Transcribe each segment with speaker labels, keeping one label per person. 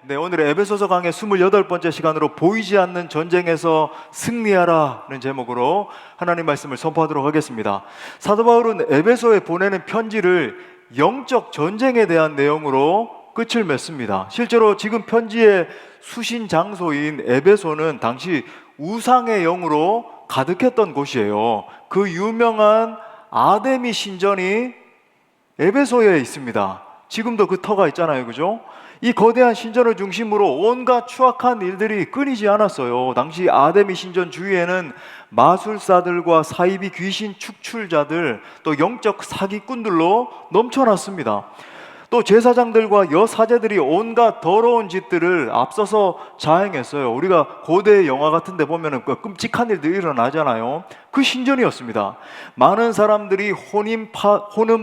Speaker 1: 네, 오늘의 에베소서 강의 28번째 시간으로 보이지 않는 전쟁에서 승리하라는 제목으로 하나님 말씀을 선포하도록 하겠습니다. 사도 바울은 에베소에 보내는 편지를 영적 전쟁에 대한 내용으로 끝을 맺습니다. 실제로 지금 편지의 수신 장소인 에베소는 당시 우상의 영으로 가득했던 곳이에요. 그 유명한 아데미 신전이 에베소에 있습니다. 지금도 그 터가 있잖아요, 그죠? 이 거대한 신전을 중심으로 온갖 추악한 일들이 끊이지 않았어요. 당시 아데미 신전 주위에는 마술사들과 사이비 귀신 축출자들, 또 영적 사기꾼들로 넘쳐났습니다. 또 제사장들과 여사제들이 온갖 더러운 짓들을 앞서서 자행했어요. 우리가 고대 영화 같은 데 보면 끔찍한 일들이 일어나잖아요. 그 신전이었습니다. 많은 사람들이 혼인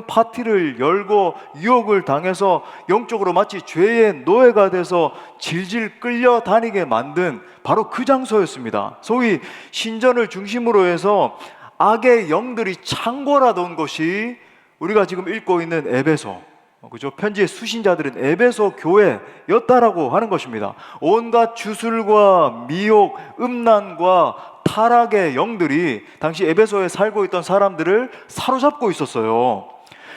Speaker 1: 파티를 열고 유혹을 당해서 영적으로 마치 죄의 노예가 돼서 질질 끌려다니게 만든 바로 그 장소였습니다. 소위 신전을 중심으로 해서 악의 영들이 창궐하던 곳이 우리가 지금 읽고 있는 에베소, 그죠? 편지의 수신자들은 에베소 교회였다라고 하는 것입니다. 온갖 주술과 미혹, 음란과 타락의 영들이 당시 에베소에 살고 있던 사람들을 사로잡고 있었어요.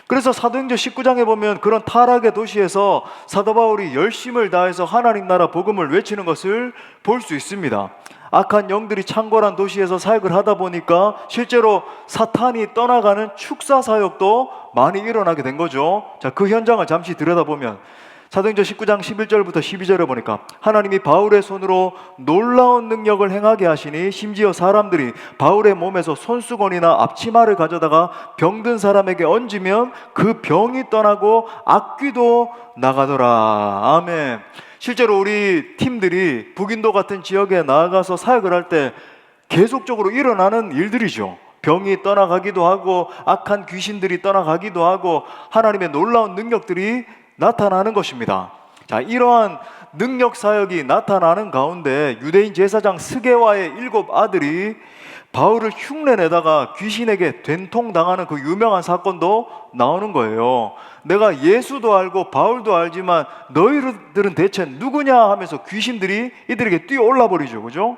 Speaker 1: 그래서 사도행전 19장에 보면 그런 타락의 도시에서 사도 바울이 열심을 다해서 하나님 나라 복음을 외치는 것을 볼 수 있습니다. 악한 영들이 창궐한 도시에서 사역을 하다 보니까 실제로 사탄이 떠나가는 축사 사역도 많이 일어나게 된 거죠. 자, 그 현장을 잠시 들여다보면 사도행전 19장 11절부터 12절에 보니까 하나님이 바울의 손으로 놀라운 능력을 행하게 하시니 심지어 사람들이 바울의 몸에서 손수건이나 앞치마를 가져다가 병든 사람에게 얹으면 그 병이 떠나고 악귀도 나가더라. 아멘. 실제로 우리 팀들이 북인도 같은 지역에 나아가서 사역을 할 때 계속적으로 일어나는 일들이죠. 병이 떠나가기도 하고 악한 귀신들이 떠나가기도 하고 하나님의 놀라운 능력들이 나타나는 것입니다. 자, 이러한 능력 사역이 나타나는 가운데 유대인 제사장 스게와의 7 아들이 바울을 흉내내다가 귀신에게 된통당하는 그 유명한 사건도 나오는 거예요. 내가 예수도 알고 바울도 알지만 너희들은 대체 누구냐 하면서 귀신들이 이들에게 뛰어올라 버리죠, 그죠?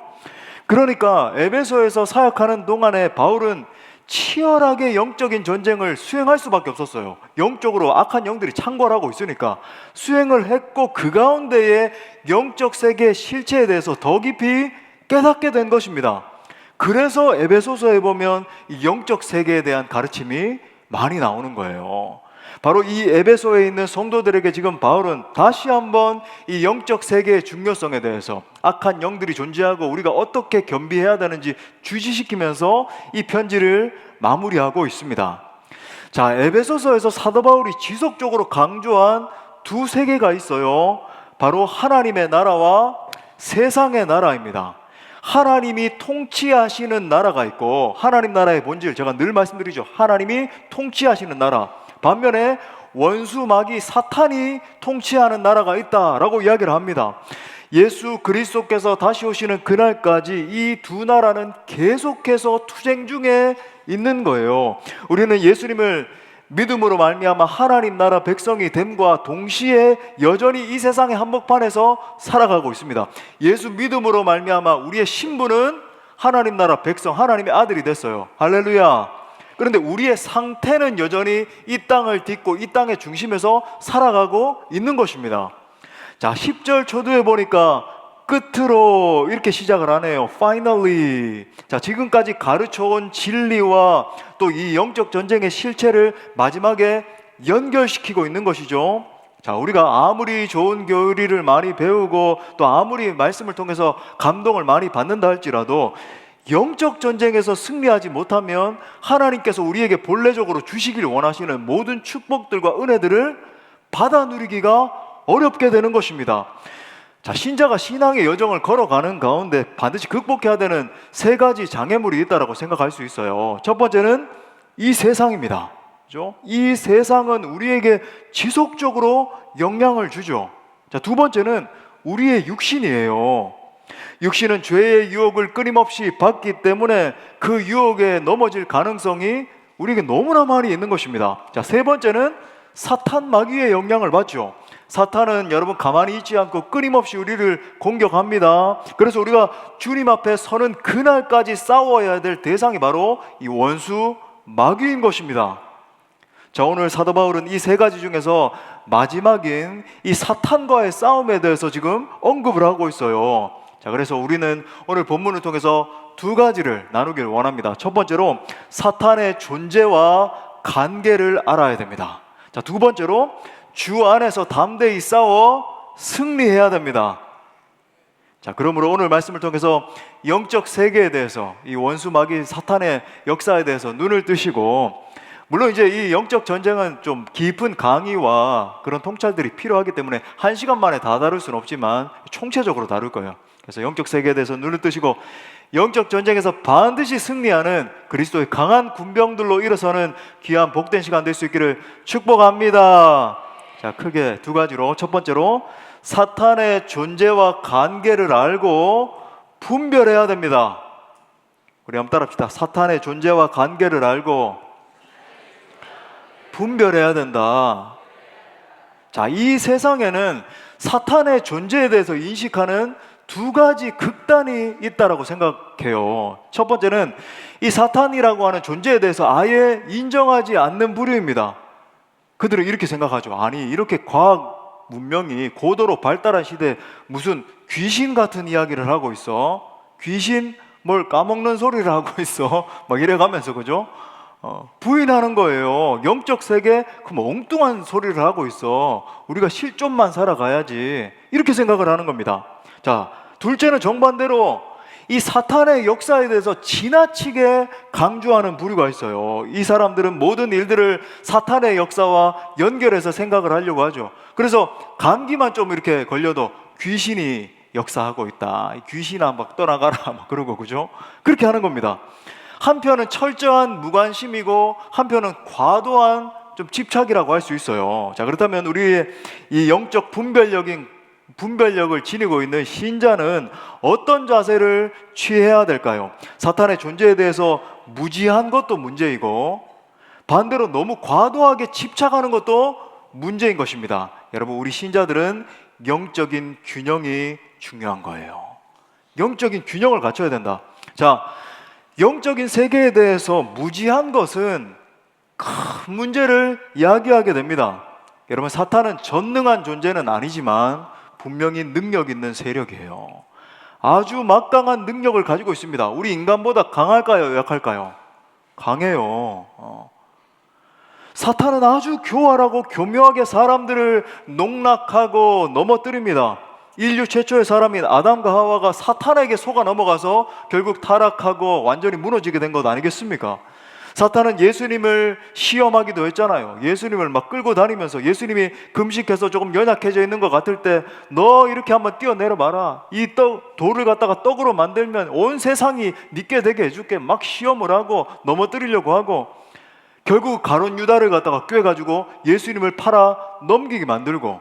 Speaker 1: 그러니까 에베소에서 사역하는 동안에 바울은 치열하게 영적인 전쟁을 수행할 수밖에 없었어요. 영적으로 악한 영들이 창궐하고 있으니까 수행을 했고 그 가운데에 영적 세계의 실체에 대해서 더 깊이 깨닫게 된 것입니다. 그래서 에베소서에 보면 이 영적 세계에 대한 가르침이 많이 나오는 거예요. 바로 이 에베소에 있는 성도들에게 지금 바울은 다시 한번 이 영적 세계의 중요성에 대해서 악한 영들이 존재하고 우리가 어떻게 겸비해야 되는지 주지시키면서 이 편지를 마무리하고 있습니다. 자, 에베소서에서 사도 바울이 지속적으로 강조한 두 세계가 있어요. 바로 하나님의 나라와 세상의 나라입니다. 하나님이 통치하시는 나라가 있고 하나님 나라의 본질, 제가 늘 말씀드리죠. 하나님이 통치하시는 나라, 반면에 원수 마귀 사탄이 통치하는 나라가 있다라고 이야기를 합니다. 예수 그리스도께서 다시 오시는 그날까지 이 두 나라는 계속해서 투쟁 중에 있는 거예요. 우리는 예수님을 믿음으로 말미암아 하나님 나라 백성이 됨과 동시에 여전히 이 세상의 한복판에서 살아가고 있습니다. 예수 믿음으로 말미암아 우리의 신분은 하나님 나라 백성, 하나님의 아들이 됐어요. 할렐루야. 그런데 우리의 상태는 여전히 이 땅을 딛고 이 땅의 중심에서 살아가고 있는 것입니다. 자, 10절 초두에 보니까 끝으로 이렇게 시작을 하네요. Finally. 자, 지금까지 가르쳐온 진리와 또 이 영적 전쟁의 실체를 마지막에 연결시키고 있는 것이죠. 자, 우리가 아무리 좋은 교리를 많이 배우고 또 아무리 말씀을 통해서 감동을 많이 받는다 할지라도 영적 전쟁에서 승리하지 못하면 하나님께서 우리에게 본래적으로 주시길 원하시는 모든 축복들과 은혜들을 받아 누리기가 어렵게 되는 것입니다. 자, 신자가 신앙의 여정을 걸어가는 가운데 반드시 극복해야 되는 3가지 장애물이 있다고 생각할 수 있어요. 첫 번째는 이 세상입니다. 그죠? 이 세상은 우리에게 지속적으로 영향을 주죠. 자, 두 번째는 우리의 육신이에요. 육신은 죄의 유혹을 끊임없이 받기 때문에 그 유혹에 넘어질 가능성이 우리에게 너무나 많이 있는 것입니다. 자, 세 번째는 사탄 마귀의 영향을 받죠. 사탄은 여러분 가만히 있지 않고 끊임없이 우리를 공격합니다. 그래서 우리가 주님 앞에 서는 그날까지 싸워야 될 대상이 바로 이 원수 마귀인 것입니다. 자, 오늘 사도 바울은 이 세 가지 중에서 마지막인 이 사탄과의 싸움에 대해서 지금 언급을 하고 있어요. 자, 그래서 우리는 오늘 본문을 통해서 두 가지를 나누길 원합니다. 첫 번째로 사탄의 존재와 관계를 알아야 됩니다. 자, 두 번째로 주 안에서 담대히 싸워 승리해야 됩니다. 자, 그러므로 오늘 말씀을 통해서 영적 세계에 대해서, 이 원수 마귀 사탄의 역사에 대해서 눈을 뜨시고, 물론 이제 이 영적 전쟁은 좀 깊은 강의와 그런 통찰들이 필요하기 때문에 한 시간 만에 다 다룰 수는 없지만 총체적으로 다룰 거예요. 그래서 영적 세계에 대해서 눈을 뜨시고 영적 전쟁에서 반드시 승리하는 그리스도의 강한 군병들로 일어서는 귀한 복된 시간 될 수 있기를 축복합니다. 자, 크게 두 가지로, 첫 번째로 사탄의 존재와 관계를 알고 분별해야 됩니다. 우리 한번 따라합시다. 사탄의 존재와 관계를 알고 분별해야 된다. 자, 이 세상에는 사탄의 존재에 대해서 인식하는 두 가지 극단이 있다라고 생각해요. 첫 번째는 이 사탄이라고 하는 존재에 대해서 아예 인정하지 않는 부류입니다. 그들은 이렇게 생각하죠. 아니, 이렇게 과학 문명이 고도로 발달한 시대에 무슨 귀신 같은 이야기를 하고 있어? 귀신 뭘 까먹는 소리를 하고 있어? 막 이래가면서, 그죠? 부인하는 거예요. 영적 세계, 그럼 엉뚱한 소리를 하고 있어. 우리가 실존만 살아가야지. 이렇게 생각을 하는 겁니다. 자, 둘째는 정반대로 이 사탄의 역사에 대해서 지나치게 강조하는 부류가 있어요. 이 사람들은 모든 일들을 사탄의 역사와 연결해서 생각을 하려고 하죠. 그래서 감기만 좀 이렇게 걸려도 귀신이 역사하고 있다. 귀신아 막 떠나가라 막 그러고, 그죠? 그렇게 하는 겁니다. 한편은 철저한 무관심이고 한편은 과도한 좀 집착이라고 할 수 있어요. 자, 그렇다면 우리의 이 영적 분별력을 지니고 있는 신자는 어떤 자세를 취해야 될까요? 사탄의 존재에 대해서 무지한 것도 문제이고 반대로 너무 과도하게 집착하는 것도 문제인 것입니다. 여러분, 우리 신자들은 영적인 균형이 중요한 거예요. 영적인 균형을 갖춰야 된다. 자, 영적인 세계에 대해서 무지한 것은 큰 문제를 야기하게 됩니다. 여러분, 사탄은 전능한 존재는 아니지만 분명히 능력 있는 세력이에요. 아주 막강한 능력을 가지고 있습니다. 우리 인간보다 강할까요? 약할까요? 강해요. 사탄은 아주 교활하고 교묘하게 사람들을 농락하고 넘어뜨립니다. 인류 최초의 사람인 아담과 하와가 사탄에게 속아 넘어가서 결국 타락하고 완전히 무너지게 된 것 아니겠습니까? 사탄은 예수님을 시험하기도 했잖아요. 예수님을 막 끌고 다니면서 예수님이 금식해서 조금 연약해져 있는 것 같을 때 너 이렇게 한번 뛰어내려 봐라. 이 돌을 갖다가 떡으로 만들면 온 세상이 믿게 되게 해줄게. 막 시험을 하고 넘어뜨리려고 하고 결국 가룟 유다를 갖다가 꿰가지고 예수님을 팔아 넘기게 만들고.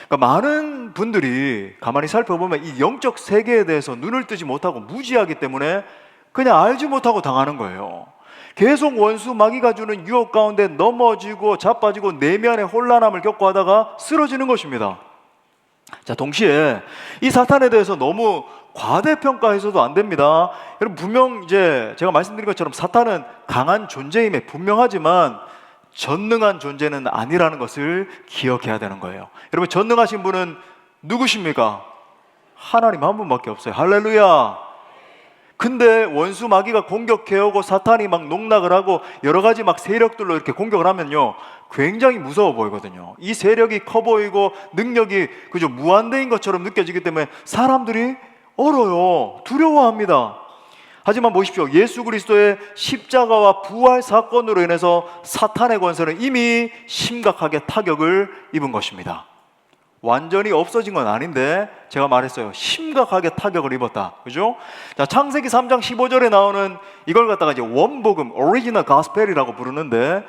Speaker 1: 그러니까 많은 분들이 가만히 살펴보면 이 영적 세계에 대해서 눈을 뜨지 못하고 무지하기 때문에 그냥 알지 못하고 당하는 거예요. 계속 원수 마귀가 주는 유혹 가운데 넘어지고 자빠지고 내면의 혼란함을 겪고 하다가 쓰러지는 것입니다. 자, 동시에 이 사탄에 대해서 너무 과대평가해서도 안 됩니다. 여러분, 분명 이제 제가 말씀드린 것처럼 사탄은 강한 존재임에 분명하지만 전능한 존재는 아니라는 것을 기억해야 되는 거예요. 여러분, 전능하신 분은 누구십니까? 하나님 한 분밖에 없어요. 할렐루야. 근데 원수 마귀가 공격해오고 사탄이 막 농락을 하고 여러 가지 막 세력들로 이렇게 공격을 하면요, 굉장히 무서워 보이거든요. 이 세력이 커 보이고 능력이 그저 무한대인 것처럼 느껴지기 때문에 사람들이 얼어요. 두려워합니다. 하지만 보십시오. 예수 그리스도의 십자가와 부활 사건으로 인해서 사탄의 권세는 이미 심각하게 타격을 입은 것입니다. 완전히 없어진 건 아닌데 제가 말했어요. 심각하게 타격을 입었다. 그죠? 자, 창세기 3장 15절에 나오는 이걸 갖다가 이제 원복음, 오리지널 가스펠이라고 부르는데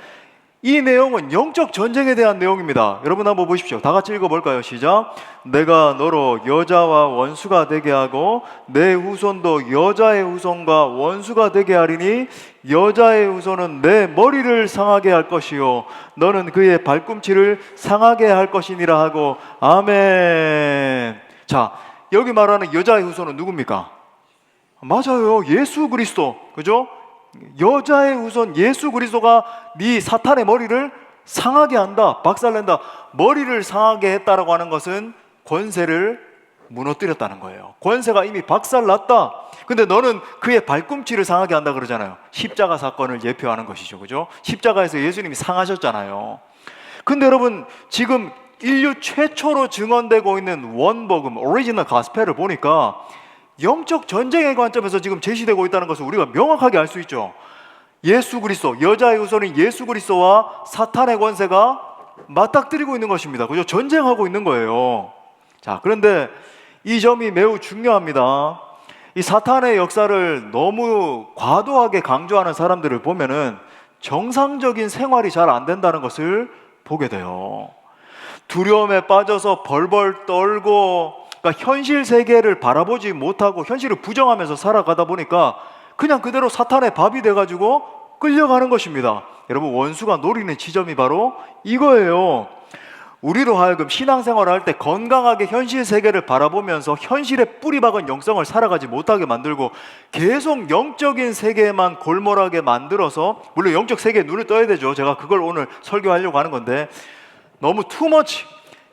Speaker 1: 이 내용은 영적 전쟁에 대한 내용입니다. 여러분 한번 보십시오. 다 같이 읽어볼까요? 시작. 내가 너로 여자와 원수가 되게 하고 내 후손도 여자의 후손과 원수가 되게 하리니 여자의 후손은 내 머리를 상하게 할 것이요 너는 그의 발꿈치를 상하게 할 것이니라 하고 아멘. 자, 여기 말하는 여자의 후손은 누굽니까? 맞아요. 예수 그리스도. 그죠? 여자의 후손 예수 그리스도가 네 사탄의 머리를 상하게 한다, 박살낸다. 머리를 상하게 했다라고 하는 것은 권세를 무너뜨렸다는 거예요. 권세가 이미 박살났다. 근데 너는 그의 발꿈치를 상하게 한다 그러잖아요. 십자가 사건을 예표하는 것이죠. 그죠? 십자가에서 예수님이 상하셨잖아요. 근데 여러분, 지금 인류 최초로 증언되고 있는 원복음, 오리지널 가스펠을 보니까 영적 전쟁의 관점에서 지금 제시되고 있다는 것을 우리가 명확하게 알 수 있죠. 예수 그리스도, 여자의 후손인 예수 그리스도와 사탄의 권세가 맞닥뜨리고 있는 것입니다. 그죠? 전쟁하고 있는 거예요. 자, 그런데 이 점이 매우 중요합니다. 이 사탄의 역사를 너무 과도하게 강조하는 사람들을 보면은 정상적인 생활이 잘 안 된다는 것을 보게 돼요. 두려움에 빠져서 벌벌 떨고, 그러니까 현실 세계를 바라보지 못하고 현실을 부정하면서 살아가다 보니까 그냥 그대로 사탄의 밥이 돼가지고 끌려가는 것입니다. 여러분, 원수가 노리는 지점이 바로 이거예요. 우리로 하여금 신앙생활을 할 때 건강하게 현실 세계를 바라보면서 현실에 뿌리박은 영성을 살아가지 못하게 만들고 계속 영적인 세계에만 골몰하게 만들어서, 물론 영적 세계에 눈을 떠야 되죠. 제가 그걸 오늘 설교하려고 하는 건데, 너무 투머치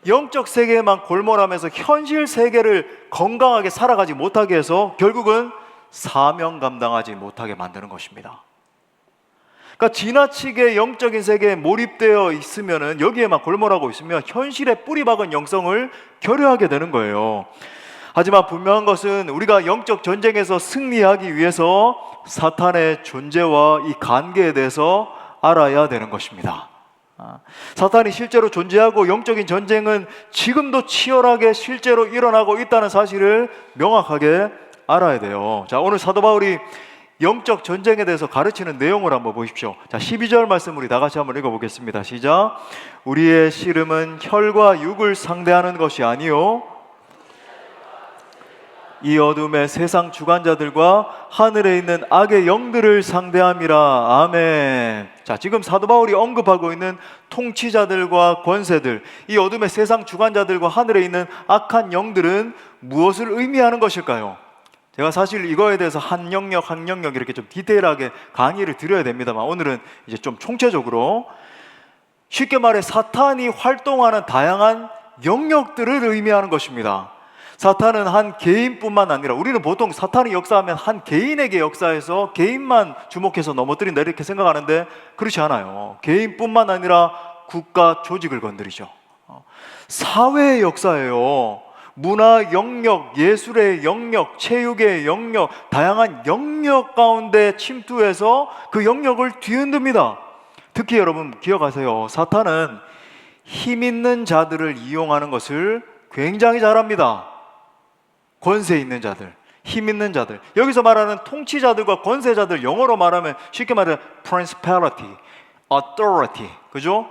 Speaker 1: 영적 세계에만 골몰하면서 현실 세계를 건강하게 살아가지 못하게 해서 결국은 사명 감당하지 못하게 만드는 것입니다. 그러니까 지나치게 영적인 세계에 몰입되어 있으면은, 여기에만 골몰하고 있으면 현실에 뿌리박은 영성을 결여하게 되는 거예요. 하지만 분명한 것은 우리가 영적 전쟁에서 승리하기 위해서 사탄의 존재와 이 관계에 대해서 알아야 되는 것입니다. 사탄이 실제로 존재하고 영적인 전쟁은 지금도 치열하게 실제로 일어나고 있다는 사실을 명확하게 알아야 돼요. 자, 오늘 사도 바울이 영적 전쟁에 대해서 가르치는 내용을 한번 보십시오. 자, 12절 말씀 우리 다 같이 한번 읽어보겠습니다. 시작. 우리의 씨름은 혈과 육을 상대하는 것이 아니요 이 어둠의 세상 주관자들과 하늘에 있는 악의 영들을 상대함이라. 아멘. 자, 지금 사도 바울이 언급하고 있는 통치자들과 권세들, 이 어둠의 세상 주관자들과 하늘에 있는 악한 영들은 무엇을 의미하는 것일까요? 제가 사실 이거에 대해서 한 영역 이렇게 좀 디테일하게 강의를 드려야 됩니다만, 오늘은 이제 좀 총체적으로, 쉽게 말해 사탄이 활동하는 다양한 영역들을 의미하는 것입니다. 사탄은 한 개인뿐만 아니라, 우리는 보통 사탄이 역사하면 한 개인에게 역사해서 개인만 주목해서 넘어뜨린다 이렇게 생각하는데 그렇지 않아요. 개인뿐만 아니라 국가 조직을 건드리죠. 사회의 역사예요. 문화 영역, 예술의 영역, 체육의 영역, 다양한 영역 가운데 침투해서 그 영역을 뒤흔듭니다. 특히 여러분 기억하세요. 사탄은 힘 있는 자들을 이용하는 것을 굉장히 잘합니다. 권세 있는 자들, 힘 있는 자들, 여기서 말하는 통치자들과 권세자들, 영어로 말하면 쉽게 말해 principality, authority, 그죠?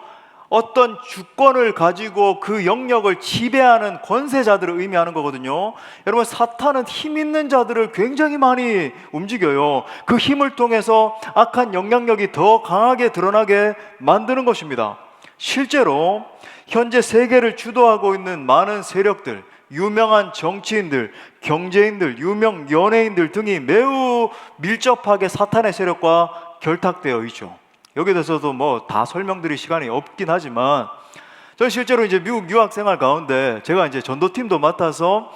Speaker 1: 어떤 주권을 가지고 그 영역을 지배하는 권세자들을 의미하는 거거든요. 여러분, 사탄은 힘 있는 자들을 굉장히 많이 움직여요. 그 힘을 통해서 악한 영향력이 더 강하게 드러나게 만드는 것입니다. 실제로 현재 세계를 주도하고 있는 많은 세력들, 유명한 정치인들, 경제인들, 유명 연예인들 등이 매우 밀접하게 사탄의 세력과 결탁되어 있죠. 여기에 대해서도 뭐 다 설명드릴 시간이 없긴 하지만, 저는 실제로 이제 미국 유학 생활 가운데 제가 이제 전도팀도 맡아서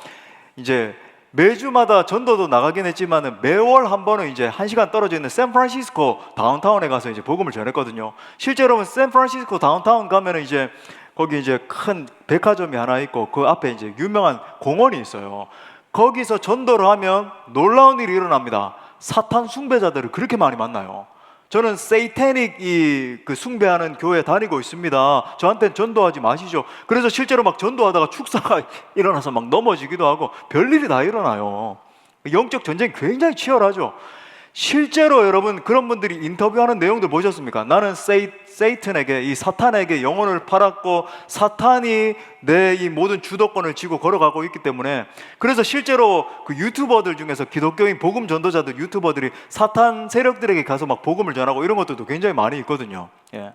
Speaker 1: 이제 매주마다 전도도 나가긴 했지만은 매월 한 번은 이제 1시간 떨어져 있는 샌프란시스코 다운타운에 가서 이제 복음을 전했거든요. 실제로는 샌프란시스코 다운타운 가면은 이제 거기 이제 큰 백화점이 하나 있고 그 앞에 이제 유명한 공원이 있어요. 거기서 전도를 하면 놀라운 일이 일어납니다. 사탄 숭배자들을 그렇게 많이 만나요. 저는 세이태닉 그 숭배하는 교회 다니고 있습니다. 저한테는 전도하지 마시죠. 그래서 실제로 막 전도하다가 축사가 일어나서 막 넘어지기도 하고 별일이 다 일어나요. 영적 전쟁이 굉장히 치열하죠. 실제로 여러분 그런 분들이 인터뷰하는 내용들 보셨습니까? 나는 세이튼에게, 이 사탄에게 영혼을 팔았고 사탄이 내 이 모든 주도권을 쥐고 걸어가고 있기 때문에, 그래서 실제로 그 유튜버들 중에서 기독교인 복음 전도자들 유튜버들이 사탄 세력들에게 가서 막 복음을 전하고 이런 것들도 굉장히 많이 있거든요. 예.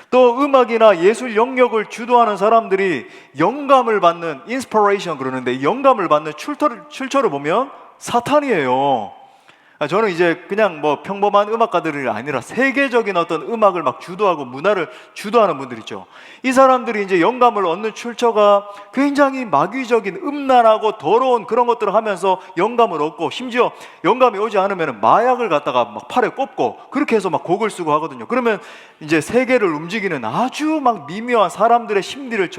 Speaker 1: 또 음악이나 예술 영역을 주도하는 사람들이 영감을 받는, 인스피레이션 그러는데, 영감을 받는 출처를 보면 사탄이에요. 저는 이제 그냥 뭐 평범한 음악가들이 아니라 세계적인 어떤 음악을 막 주도하고 문화를 주도하는 분들 있죠. 이 사람들이 이제 영감을 얻는 출처가 굉장히 마귀적인 음란하고 더러운 그런 것들을 하면서 영감을 얻고, 심지어 영감이 오지 않으면 마약을 갖다가 막 팔에 꼽고 그렇게 해서 막 곡을 쓰고 하거든요. 그러면 이제 세계를 움직이는 아주 막 미묘한 사람들의 심리를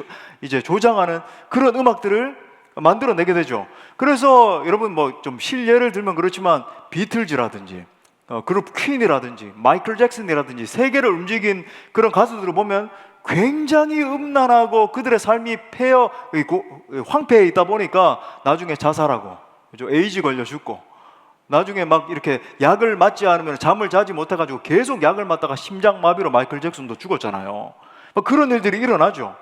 Speaker 1: 이제 조장하는 그런 음악들을 만들어내게 되죠. 그래서 여러분 뭐 좀 실례를 들면 그렇지만 비틀즈라든지 그룹 퀸이라든지 마이클 잭슨이라든지 세계를 움직인 그런 가수들을 보면 굉장히 음란하고 그들의 삶이 황폐해 있다 보니까 나중에 자살하고, 그죠? 에이즈 걸려 죽고, 나중에 막 이렇게 약을 맞지 않으면 잠을 자지 못해가지고 계속 약을 맞다가 심장마비로 마이클 잭슨도 죽었잖아요. 그런 일들이 일어나죠.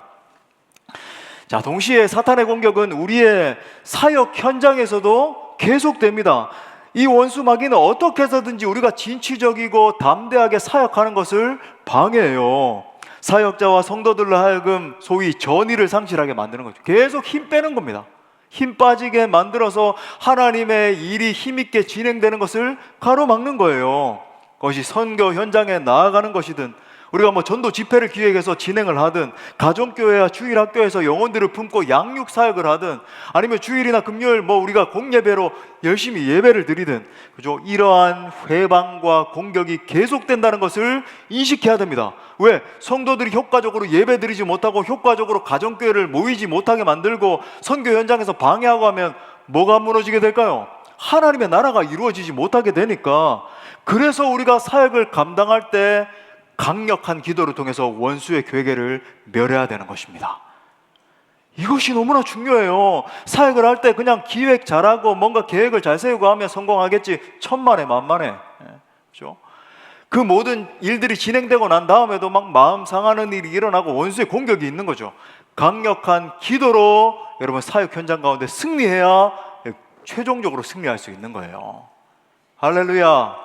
Speaker 1: 자, 동시에 사탄의 공격은 우리의 사역 현장에서도 계속됩니다. 이 원수 마귀는 어떻게 해서든지 우리가 진취적이고 담대하게 사역하는 것을 방해해요. 사역자와 성도들로 하여금 소위 전의를 상실하게 만드는 거죠. 계속 힘 빼는 겁니다. 힘 빠지게 만들어서 하나님의 일이 힘있게 진행되는 것을 가로막는 거예요. 그것이 선교 현장에 나아가는 것이든, 우리가 뭐 전도 집회를 기획해서 진행을 하든, 가정교회와 주일학교에서 영혼들을 품고 양육 사역을 하든, 아니면 주일이나 금요일 뭐 우리가 공예배로 열심히 예배를 드리든, 그죠? 이러한 회방과 공격이 계속된다는 것을 인식해야 됩니다. 왜? 성도들이 효과적으로 예배 드리지 못하고 효과적으로 가정교회를 모이지 못하게 만들고 선교 현장에서 방해하고 하면 뭐가 무너지게 될까요? 하나님의 나라가 이루어지지 못하게 되니까. 그래서 우리가 사역을 감당할 때 강력한 기도를 통해서 원수의 괴계를 멸해야 되는 것입니다. 이것이 너무나 중요해요. 사역을 할 때 그냥 기획 잘하고 뭔가 계획을 잘 세우고 하면 성공하겠지, 천만에 만만해. 그렇죠? 그 모든 일들이 진행되고 난 다음에도 막 마음 상하는 일이 일어나고 원수의 공격이 있는 거죠. 강력한 기도로 여러분 사역 현장 가운데 승리해야 최종적으로 승리할 수 있는 거예요. 할렐루야.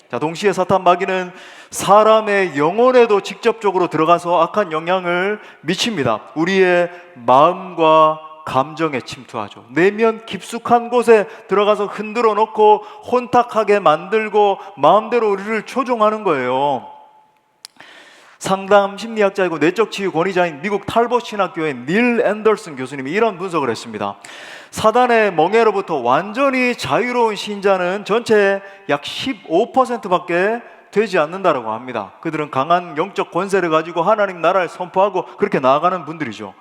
Speaker 1: 자, 동시에 사탄 마귀는 사람의 영혼에도 직접적으로 들어가서 악한 영향을 미칩니다. 우리의 마음과 감정에 침투하죠. 내면 깊숙한 곳에 들어가서 흔들어 놓고 혼탁하게 만들고 마음대로 우리를 조종하는 거예요. 상담 심리학자이고 내적 치유 권위자인 미국 탈봇 신학교의 닐 앤더슨 교수님이 이런 분석을 했습니다. 사단의 멍에로부터 완전히 자유로운 신자는 전체의 약 15%밖에 되지 않는다라고 합니다. 그들은 강한 영적 권세를 가지고 하나님 나라를 선포하고 그렇게 나아가는 분들이죠.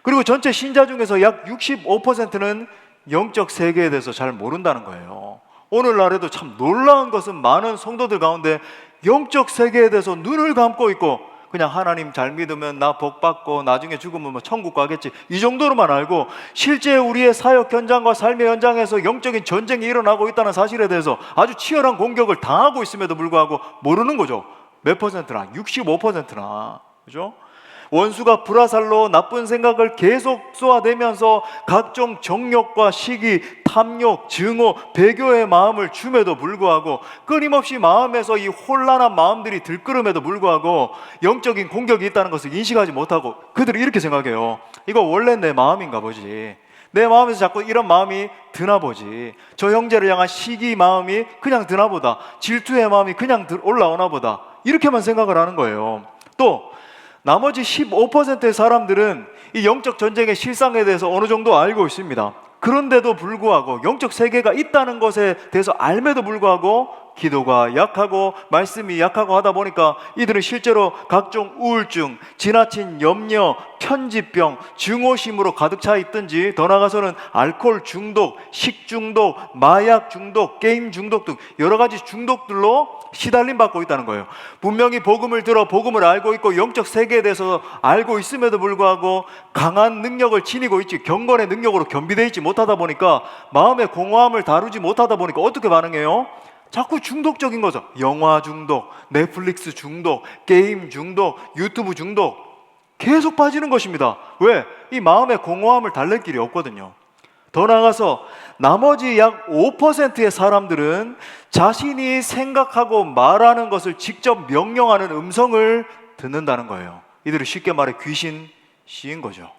Speaker 1: 그리고 전체 신자 중에서 약 65%는 영적 세계에 대해서 잘 모른다는 거예요. 오늘날에도 참 놀라운 것은 많은 성도들 가운데 영적 세계에 대해서 눈을 감고 있고 그냥 하나님 잘 믿으면 나 복 받고 나중에 죽으면 뭐 천국 가겠지, 이 정도로만 알고 실제 우리의 사역 현장과 삶의 현장에서 영적인 전쟁이 일어나고 있다는 사실에 대해서 아주 치열한 공격을 당하고 있음에도 불구하고 모르는 거죠. 몇 퍼센트나? 65%나. 그죠? 원수가 불화살로 나쁜 생각을 계속 쏘아대면서 각종 정욕과 시기, 탐욕, 증오, 배교의 마음을 줌에도 불구하고 끊임없이 마음에서 이 혼란한 마음들이 들끓음에도 불구하고 영적인 공격이 있다는 것을 인식하지 못하고 그들이 이렇게 생각해요. 이거 원래 내 마음인가 보지. 내 마음에서 자꾸 이런 마음이 드나 보지. 저 형제를 향한 시기 마음이 그냥 드나 보다. 질투의 마음이 그냥 올라오나 보다. 이렇게만 생각을 하는 거예요. 또 나머지 15%의 사람들은 이 영적 전쟁의 실상에 대해서 어느 정도 알고 있습니다. 그런데도 불구하고 영적 세계가 있다는 것에 대해서 알매도 불구하고 기도가 약하고 말씀이 약하고 하다 보니까 이들은 실제로 각종 우울증, 지나친 염려, 편집병, 증오심으로 가득 차 있든지 더 나아가서는 알코올 중독, 식중독, 마약 중독, 게임 중독 등 여러 가지 중독들로 시달림 받고 있다는 거예요. 분명히 복음을 들어 복음을 알고 있고 영적 세계에 대해서 알고 있음에도 불구하고 강한 능력을 지니고 있지 경건의 능력으로 겸비되어 있지 못하다 보니까 마음의 공허함을 다루지 못하다 보니까 어떻게 반응해요? 자꾸 중독적인 거죠. 영화 중독, 넷플릭스 중독, 게임 중독, 유튜브 중독, 계속 빠지는 것입니다. 왜? 이 마음의 공허함을 달랠 길이 없거든요. 더 나아가서 나머지 약 5%의 사람들은 자신이 생각하고 말하는 것을 직접 명령하는 음성을 듣는다는 거예요. 이들이 쉽게 말해 귀신인 거죠.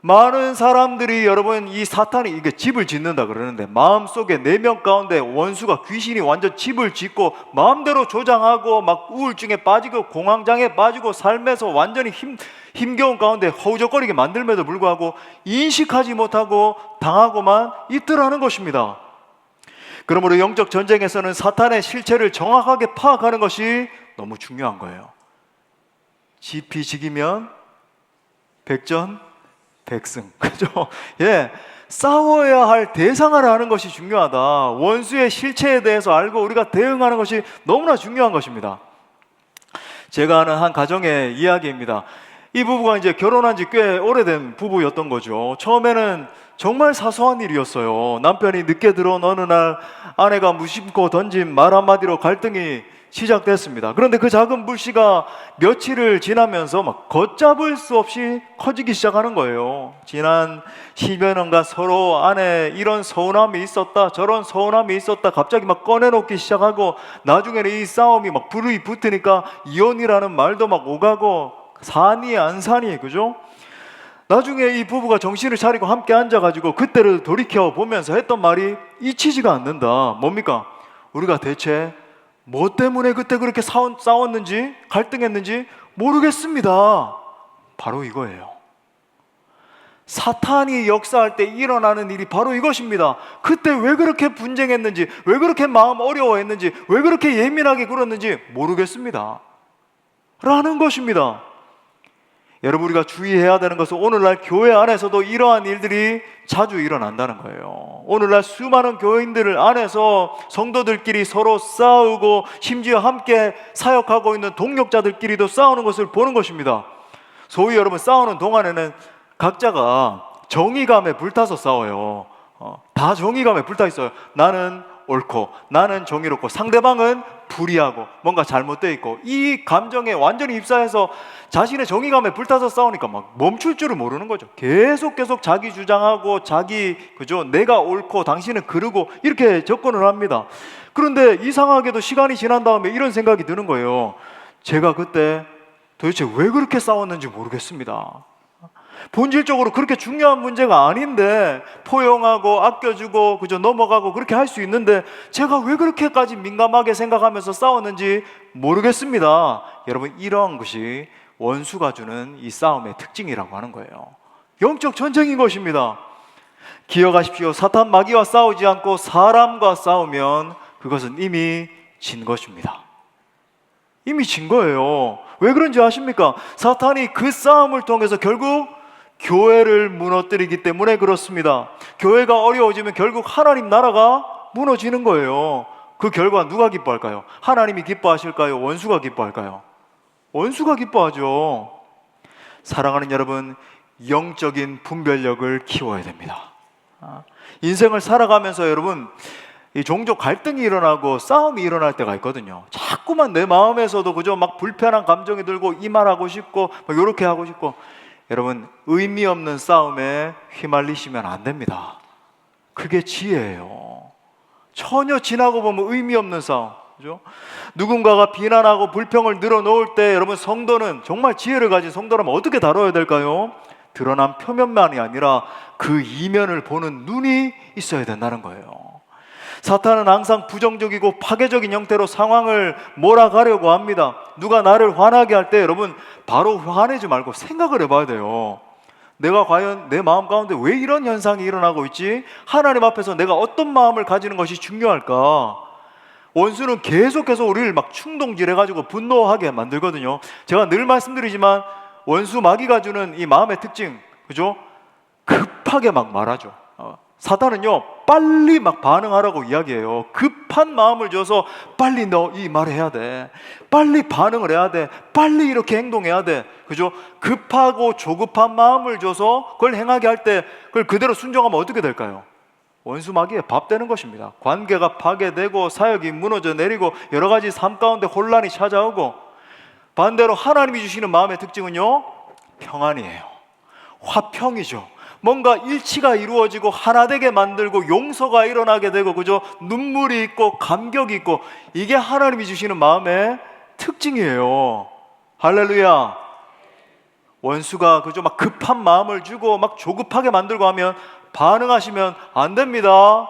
Speaker 1: 많은 사람들이 여러분 이 사탄이 이게 집을 짓는다 그러는데 마음속에 내면 가운데 원수가 귀신이 완전 집을 짓고 마음대로 조장하고 막 우울증에 빠지고 공황장애에 빠지고 삶에서 완전히 힘겨운 가운데 허우적거리게 만들면도 불구하고 인식하지 못하고 당하고만 있더라는 것입니다. 그러므로 영적 전쟁에서는 사탄의 실체를 정확하게 파악하는 것이 너무 중요한 거예요. 지피지기면 백전 백승. 그죠? 예. 싸워야 할 대상을 아는 것이 중요하다. 원수의 실체에 대해서 알고 우리가 대응하는 것이 너무나 중요한 것입니다. 제가 아는 한 가정의 이야기입니다. 이 부부가 이제 결혼한 지 꽤 오래된 부부였던 거죠. 처음에는 정말 사소한 일이었어요. 남편이 늦게 들어온 어느 날 아내가 무심코 던진 말 한마디로 갈등이 시작됐습니다. 그런데 그 작은 불씨가 며칠을 지나면서 막 걷잡을 수 없이 커지기 시작하는 거예요. 지난 10여 년간 서로 안에 이런 서운함이 있었다, 저런 서운함이 있었다, 갑자기 막 꺼내놓기 시작하고 나중에는 이 싸움이 막 불이 붙으니까 이혼이라는 말도 막 오가고 사니 안 사니, 그죠? 나중에 이 부부가 정신을 차리고 함께 앉아가지고 그때를 돌이켜 보면서 했던 말이 잊히지가 않는다. 뭡니까? 우리가 대체 뭐 때문에 그때 그렇게 싸웠는지 갈등했는지 모르겠습니다. 바로 이거예요. 사탄이 역사할 때 일어나는 일이 바로 이것입니다. 그때 왜 그렇게 분쟁했는지, 왜 그렇게 마음 어려워했는지, 왜 그렇게 예민하게 굴었는지 모르겠습니다 라는 것입니다. 여러분, 우리가 주의해야 되는 것은 오늘날 교회 안에서도 이러한 일들이 자주 일어난다는 거예요. 오늘날 수많은 교인들 안에서 성도들끼리 서로 싸우고 심지어 함께 사역하고 있는 동역자들끼리도 싸우는 것을 보는 것입니다. 소위 여러분 싸우는 동안에는 각자가 정의감에 불타서 싸워요. 다 정의감에 불타 있어요. 나는 옳고 나는 정의롭고 상대방은 불의하고 뭔가 잘못되어 있고, 이 감정에 완전히 입사해서 자신의 정의감에 불타서 싸우니까 막 멈출 줄을 모르는 거죠. 계속 자기 주장하고 자기, 그죠? 내가 옳고 당신은 그르고 이렇게 접근을 합니다. 그런데 이상하게도 시간이 지난 다음에 이런 생각이 드는 거예요. 제가 그때 도대체 왜 그렇게 싸웠는지 모르겠습니다. 본질적으로 그렇게 중요한 문제가 아닌데 포용하고 아껴주고 그저 넘어가고 그렇게 할 수 있는데 제가 왜 그렇게까지 민감하게 생각하면서 싸웠는지 모르겠습니다. 여러분, 이러한 것이 원수가 주는 이 싸움의 특징이라고 하는 거예요. 영적 전쟁인 것입니다. 기억하십시오. 사탄 마귀와 싸우지 않고 사람과 싸우면 그것은 이미 진 것입니다. 이미 진 거예요. 왜 그런지 아십니까? 사탄이 그 싸움을 통해서 결국 교회를 무너뜨리기 때문에 그렇습니다. 교회가 어려워지면 결국 하나님 나라가 무너지는 거예요. 그 결과 누가 기뻐할까요? 하나님이 기뻐하실까요? 원수가 기뻐할까요? 원수가 기뻐하죠. 사랑하는 여러분, 영적인 분별력을 키워야 됩니다. 인생을 살아가면서 여러분, 이 종종 갈등이 일어나고 싸움이 일어날 때가 있거든요. 자꾸만 내 마음에서도 그저 막 불편한 감정이 들고 이 말하고 싶고 막 이렇게 하고 싶고. 여러분, 의미 없는 싸움에 휘말리시면 안 됩니다. 그게 지혜예요. 전혀 지나고 보면 의미 없는 싸움, 그죠? 누군가가 비난하고 불평을 늘어놓을 때 여러분, 성도는 정말 지혜를 가진 성도라면 어떻게 다뤄야 될까요? 드러난 표면만이 아니라 그 이면을 보는 눈이 있어야 된다는 거예요. 사탄은 항상 부정적이고 파괴적인 형태로 상황을 몰아가려고 합니다. 누가 나를 화나게 할 때 여러분, 바로 화내지 말고 생각을 해봐야 돼요. 내가 과연 내 마음 가운데 왜 이런 현상이 일어나고 있지? 하나님 앞에서 내가 어떤 마음을 가지는 것이 중요할까? 원수는 계속해서 우리를 막 충동질해가지고 분노하게 만들거든요. 제가 늘 말씀드리지만 원수 마귀가 주는 이 마음의 특징, 그죠? 급하게 막 말하죠. 사탄은요, 빨리 막 반응하라고 이야기해요. 급한 마음을 줘서 빨리 너 이 말을 해야 돼, 빨리 반응을 해야 돼, 빨리 이렇게 행동해야 돼, 그죠? 급하고 조급한 마음을 줘서 그걸 행하게 할 때 그걸 그대로 순종하면 어떻게 될까요? 원수 마귀의 밥 되는 것입니다. 관계가 파괴되고 사역이 무너져 내리고 여러 가지 삶 가운데 혼란이 찾아오고, 반대로 하나님이 주시는 마음의 특징은요, 평안이에요. 화평이죠. 뭔가 일치가 이루어지고 하나 되게 만들고 용서가 일어나게 되고, 그죠? 눈물이 있고 감격이 있고, 이게 하나님이 주시는 마음의 특징이에요. 할렐루야. 원수가 그죠? 막 급한 마음을 주고 막 조급하게 만들고 하면 반응하시면 안 됩니다.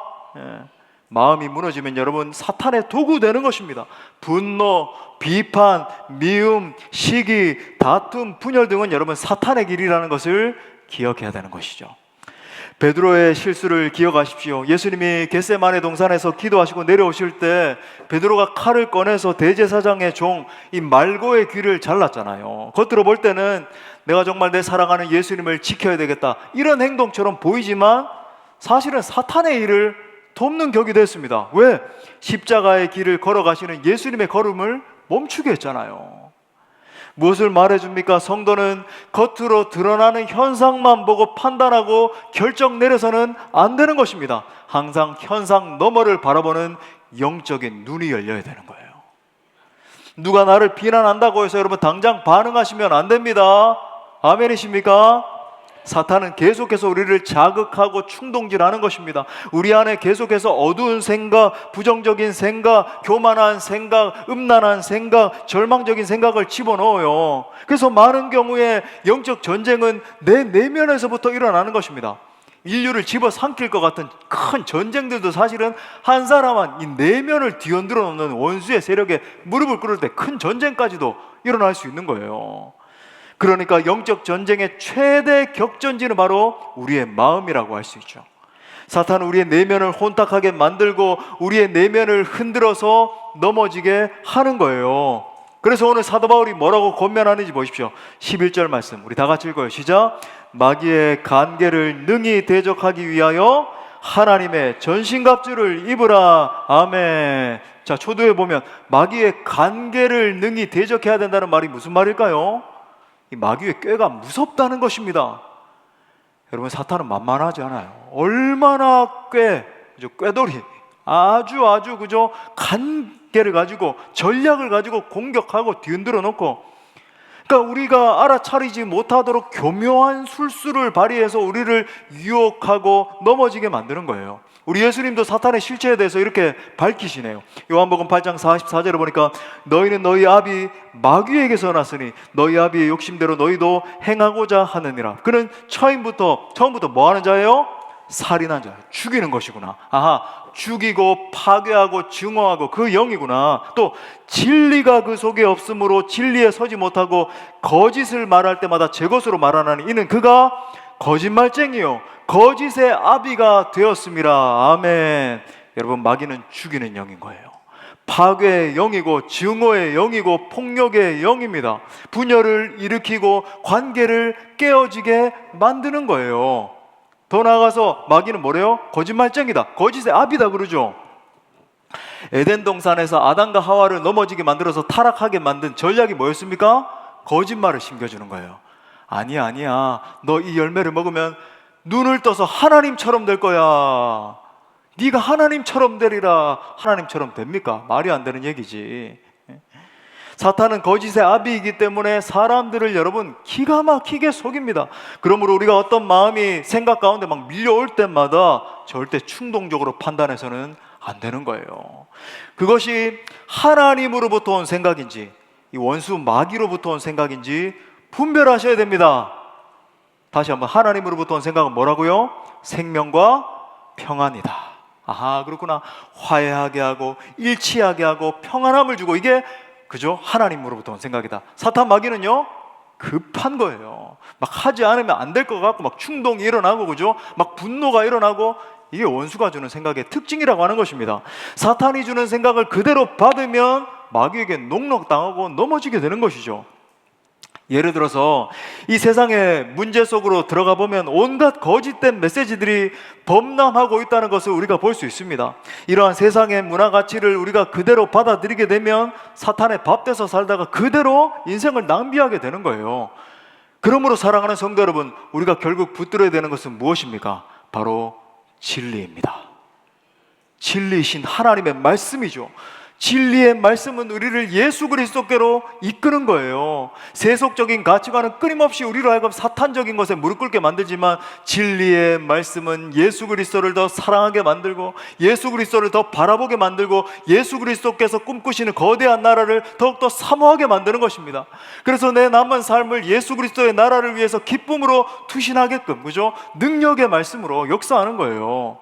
Speaker 1: 마음이 무너지면 여러분 사탄의 도구 되는 것입니다. 분노, 비판, 미움, 시기, 다툼, 분열 등은 여러분 사탄의 길이라는 것을 기억해야 되는 것이죠. 베드로의 실수를 기억하십시오. 예수님이 겟세마네 동산에서 기도하시고 내려오실 때 베드로가 칼을 꺼내서 대제사장의 종 이 말고의 귀를 잘랐잖아요. 겉으로 볼 때는 내가 정말 내 사랑하는 예수님을 지켜야 되겠다, 이런 행동처럼 보이지만 사실은 사탄의 일을 돕는 격이 됐습니다. 왜? 십자가의 길을 걸어가시는 예수님의 걸음을 멈추게 했잖아요. 무엇을 말해줍니까? 성도는 겉으로 드러나는 현상만 보고 판단하고 결정 내려서는 안 되는 것입니다. 항상 현상 너머를 바라보는 영적인 눈이 열려야 되는 거예요. 누가 나를 비난한다고 해서 여러분 당장 반응하시면 안 됩니다. 아멘이십니까? 사탄은 계속해서 우리를 자극하고 충동질하는 것입니다. 우리 안에 계속해서 어두운 생각, 부정적인 생각, 교만한 생각, 음란한 생각, 절망적인 생각을 집어넣어요. 그래서 많은 경우에 영적 전쟁은 내 내면에서부터 일어나는 것입니다. 인류를 집어삼킬 것 같은 큰 전쟁들도 사실은 한 사람은 이 내면을 뒤흔들어 놓는 원수의 세력에 무릎을 꿇을 때 큰 전쟁까지도 일어날 수 있는 거예요. 그러니까 영적 전쟁의 최대 격전지는 바로 우리의 마음이라고 할 수 있죠. 사탄은 우리의 내면을 혼탁하게 만들고 우리의 내면을 흔들어서 넘어지게 하는 거예요. 그래서 오늘 사도 바울이 뭐라고 권면하는지 보십시오. 11절 말씀 우리 다 같이 읽어요. 시작. 마귀의 간계를 능히 대적하기 위하여 하나님의 전신갑주를 입으라. 아멘. 자, 초도에 보면 마귀의 간계를 능히 대적해야 된다는 말이 무슨 말일까요? 이 마귀의 꾀가 무섭다는 것입니다. 여러분 사탄은 만만하지 않아요. 얼마나 꾀돌이 아주 그죠? 간계를 가지고 전략을 가지고 공격하고 뒤흔들어 놓고, 그러니까 우리가 알아차리지 못하도록 교묘한 술수를 발휘해서 우리를 유혹하고 넘어지게 만드는 거예요. 우리 예수님도 사탄의 실체에 대해서 이렇게 밝히시네요. 요한복음 8장 44절에 보니까 너희는 너희 아비 마귀에게서 났으니 너희 아비의 욕심대로 너희도 행하고자 하느니라. 그는 처음부터 뭐 하는 자예요? 살인한 자, 죽이는 것이구나. 아하, 죽이고 파괴하고 증오하고 그 영이구나. 또 진리가 그 속에 없으므로 진리에 서지 못하고 거짓을 말할 때마다 제 것으로 말하나니 이는 그가 거짓말쟁이요 거짓의 아비가 되었습니다. 아멘. 여러분 마귀는 죽이는 영인 거예요. 파괴의 영이고 증오의 영이고 폭력의 영입니다. 분열을 일으키고 관계를 깨어지게 만드는 거예요. 더 나아가서 마귀는 뭐래요? 거짓말쟁이다, 거짓의 아비다 그러죠. 에덴 동산에서 아담과 하와를 넘어지게 만들어서 타락하게 만든 전략이 뭐였습니까? 거짓말을 심겨주는 거예요. 아니야 너 이 열매를 먹으면 눈을 떠서 하나님처럼 될 거야. 네가 하나님처럼 되리라. 하나님처럼 됩니까? 말이 안 되는 얘기지. 사탄은 거짓의 아비이기 때문에 사람들을 여러분 기가 막히게 속입니다. 그러므로 우리가 어떤 마음이 생각 가운데 막 밀려올 때마다 절대 충동적으로 판단해서는 안 되는 거예요. 그것이 하나님으로부터 온 생각인지 이 원수 마귀로부터 온 생각인지 분별하셔야 됩니다. 다시 한번, 하나님으로부터 온 생각은 뭐라고요? 생명과 평안이다. 아하, 그렇구나. 화해하게 하고 일치하게 하고 평안함을 주고, 이게 그죠? 하나님으로부터 온 생각이다. 사탄 마귀는요 급한 거예요. 막 하지 않으면 안 될 것 같고 막 충동이 일어나고, 그죠? 막 분노가 일어나고, 이게 원수가 주는 생각의 특징이라고 하는 것입니다. 사탄이 주는 생각을 그대로 받으면 마귀에게 농락당하고 넘어지게 되는 것이죠. 예를 들어서 이 세상의 문제 속으로 들어가 보면 온갖 거짓된 메시지들이 범람하고 있다는 것을 우리가 볼 수 있습니다. 이러한 세상의 문화 가치를 우리가 그대로 받아들이게 되면 사탄의 밥 돼서 살다가 그대로 인생을 낭비하게 되는 거예요. 그러므로 사랑하는 성도 여러분, 우리가 결국 붙들어야 되는 것은 무엇입니까? 바로 진리입니다. 진리이신 하나님의 말씀이죠. 진리의 말씀은 우리를 예수 그리스도께로 이끄는 거예요. 세속적인 가치관은 끊임없이 우리로 하여금 사탄적인 것에 무릎 꿇게 만들지만, 진리의 말씀은 예수 그리스도를 더 사랑하게 만들고, 예수 그리스도를 더 바라보게 만들고, 예수 그리스도께서 꿈꾸시는 거대한 나라를 더욱더 사모하게 만드는 것입니다. 그래서 내 남은 삶을 예수 그리스도의 나라를 위해서 기쁨으로 투신하게끔, 그죠? 능력의 말씀으로 역사하는 거예요.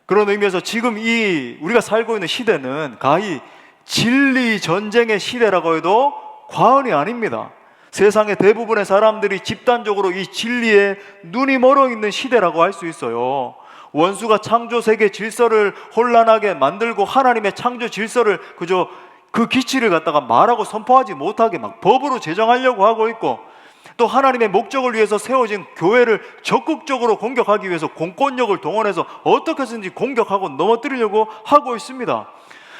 Speaker 1: 그런 의미에서 지금 이 우리가 살고 있는 시대는 가히 진리 전쟁의 시대라고 해도 과언이 아닙니다. 세상의 대부분의 사람들이 집단적으로 이 진리에 눈이 멀어 있는 시대라고 할 수 있어요. 원수가 창조 세계 질서를 혼란하게 만들고, 하나님의 창조 질서를 그저 그 기치를 갖다가 말하고 선포하지 못하게 막 법으로 제정하려고 하고 있고, 또 하나님의 목적을 위해서 세워진 교회를 적극적으로 공격하기 위해서 공권력을 동원해서 어떻게 해서든지 공격하고 넘어뜨리려고 하고 있습니다.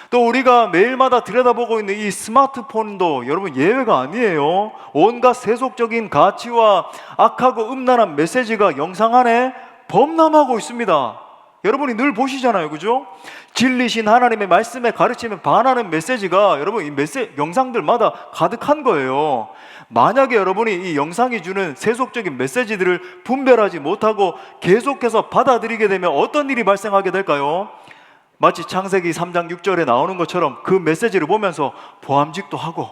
Speaker 1: 또 우리가 매일마다 들여다보고 있는 이 스마트폰도 여러분 예외가 아니에요. 온갖 세속적인 가치와 악하고 음란한 메시지가 영상 안에 범람하고 있습니다. 여러분이 늘 보시잖아요, 그죠? 진리신 하나님의 말씀에 가르침에 반하는 메시지가 여러분 이 영상들마다 가득한 거예요. 만약에 여러분이 이 영상이 주는 세속적인 메시지들을 분별하지 못하고 계속해서 받아들이게 되면 어떤 일이 발생하게 될까요? 마치 창세기 3장 6절에 나오는 것처럼 그 메시지를 보면서 보암직도 하고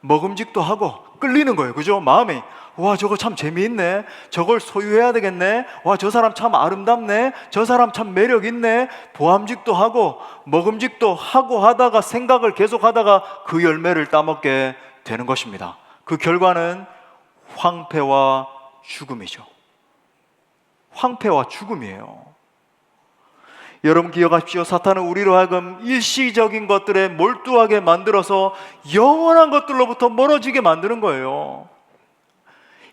Speaker 1: 먹음직도 하고 끌리는 거예요, 그죠? 마음이 와, 저거 참 재미있네, 저걸 소유해야 되겠네, 와, 저 사람 참 아름답네, 저 사람 참 매력있네, 보암직도 하고 먹음직도 하고 하다가 생각을 계속하다가 그 열매를 따먹게 되는 것입니다. 그 결과는 황폐와 죽음이죠. 황폐와 죽음이에요. 여러분 기억하십시오. 사탄은 우리로 하여금 일시적인 것들에 몰두하게 만들어서 영원한 것들로부터 멀어지게 만드는 거예요.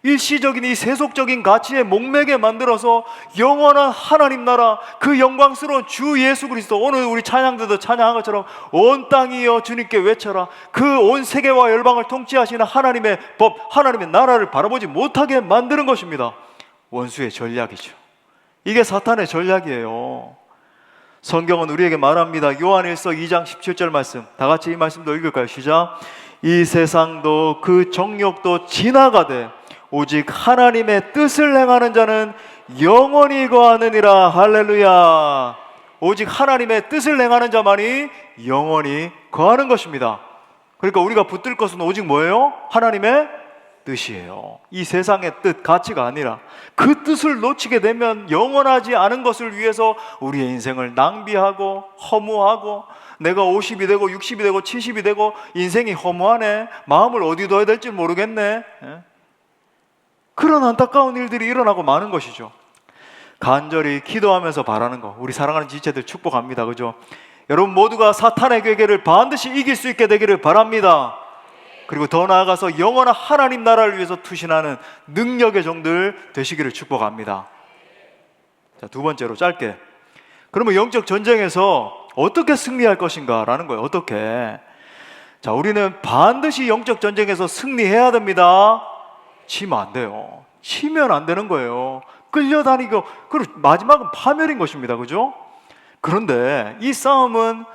Speaker 1: 일시적인 이 세속적인 가치에 목매게 만들어서 영원한 하나님 나라, 그 영광스러운 주 예수 그리스도, 오늘 우리 찬양들도 찬양한 것처럼 온 땅이여 주님께 외쳐라, 그 온 세계와 열방을 통치하시는 하나님의 법, 하나님의 나라를 바라보지 못하게 만드는 것입니다. 원수의 전략이죠. 이게 사탄의 전략이에요. 성경은 우리에게 말합니다. 요한일서 2장 17절 말씀, 다 같이 이 말씀도 읽을까요? 시작. 이 세상도 그 정욕도 지나가되 오직 하나님의 뜻을 행하는 자는 영원히 거하느니라. 할렐루야. 오직 하나님의 뜻을 행하는 자만이 영원히 거하는 것입니다. 그러니까 우리가 붙들 것은 오직 뭐예요? 하나님의 뜻이에요. 이 세상의 뜻, 가치가 아니라 그 뜻을 놓치게 되면 영원하지 않은 것을 위해서 우리의 인생을 낭비하고 허무하고, 내가 50이 되고 60이 되고 70이 되고 인생이 허무하네, 마음을 어디 둬야 될지 모르겠네, 그런 안타까운 일들이 일어나고 마는 것이죠. 간절히 기도하면서 바라는 거, 우리 사랑하는 지체들 축복합니다, 그죠? 여러분 모두가 사탄의 괴계를 반드시 이길 수 있게 되기를 바랍니다. 그리고 더 나아가서 영원한 하나님 나라를 위해서 투신하는 능력의 종들 되시기를 축복합니다. 자, 두 번째로 짧게, 그러면 영적 전쟁에서 어떻게 승리할 것인가 라는 거예요. 어떻게? 자, 우리는 반드시 영적 전쟁에서 승리해야 됩니다. 치면 안 돼요. 치면 안 되는 거예요. 끌려다니고, 그리고 마지막은 파멸인 것입니다, 그죠? 그런데 이 싸움은